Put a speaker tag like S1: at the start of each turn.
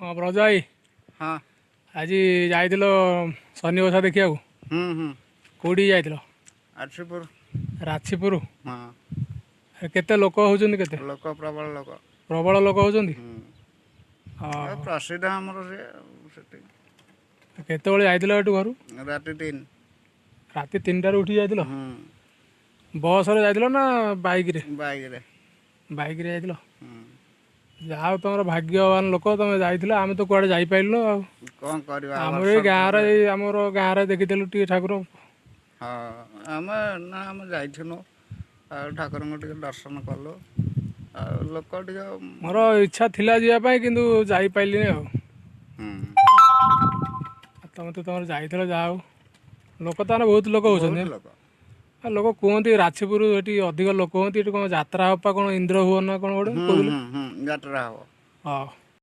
S1: ହଁ ବ୍ରଜ ଭାଇ
S2: ହଁ
S1: ଆଜି ଯାଇଥିଲ ଶନି ଓଷା ଦେଖିବାକୁ
S2: ହୁଁ
S1: କୋଉଠିକି ଯାଇଥିଲ?
S2: ଆଠଶୀପୁର
S1: ରାଛିପୁର।
S2: ହଁ
S1: କେତେ ଲୋକ ହଉଛନ୍ତି? କେତେ
S2: ଲୋକ ପ୍ରବଳ ଲୋକ।
S1: ପ୍ରବଳ ଲୋକ ହଉଛନ୍ତି।
S2: ପ୍ରସିଦ୍ଧ ଆମର ସେ ସେଠି।
S1: କେତେବେଳେ ଯାଇଥିଲ ଏଠୁ ଘରୁ?
S2: ରାତି 3।
S1: ରାତି 3ଟାରୁ ଉଠି ଯାଇଥିଲ?
S2: ହୁଁ
S1: ବସରେ ଯାଇଥିଲ ନା ବାଇକରେ?
S2: ବାଇକରେ।
S1: ବାଇକରେ ଯାଇଥିଲ।
S2: ହୁଁ
S1: ଯାହା ହଉ ତମର ଭାଗ୍ୟବାନ ଲୋକ, ତମେ ଯାଇଥିଲ। ଆମେ ତ କୁଆଡ଼େ ଯାଇପାରିଲୁନୁ ଆଉ।
S2: କ'ଣ କରିବା
S1: ଆମର ଏଇ
S2: ବର୍ଷକୁ
S1: ଗାଁରେ
S2: ଥରେ।
S1: ଆମର ଗାଁରେ ଦେଖିଥିଲୁ ଟିକେ ଠାକୁର।
S2: ହଁ ଆମେ ଯାଇଥିଲୁ ଆଉ ଠାକୁରଙ୍କୁ ଟିକେ ଦର୍ଶନ କଲୁ। ଆଉ ଲୋକ ଟିକେ
S1: ମୋର ଇଚ୍ଛା ଥିଲା ଯିବା ପାଇଁ, କିନ୍ତୁ ଯାଇପାରିଲିନି ଆଉ। ତମେ ତ ତମର ଯାଇଥିଲ, ଯାହା ହଉ। ଲୋକ ତାହେଲେ ବହୁତ ଲୋକ
S2: ବହୁତ
S1: ହଉଛନ୍ତି।
S2: ଲୋକ।
S1: ଲୋକ କୁହନ୍ତି ରାଛିପୁର ଏଠି ଅଧିକ ଲୋକ ହୁଅନ୍ତି। ଏଠି କ'ଣ ଯାତ୍ରା ହବା କ'ଣ ଇନ୍ଦ୍ର ହୁଅ ନା କ'ଣ ଗୋଟେ
S2: ହୁଁ
S1: କହୁଥିଲେ?
S2: ହୁଁ ହୁଁ ଯାତ୍ରା ହବ।
S1: ହଁ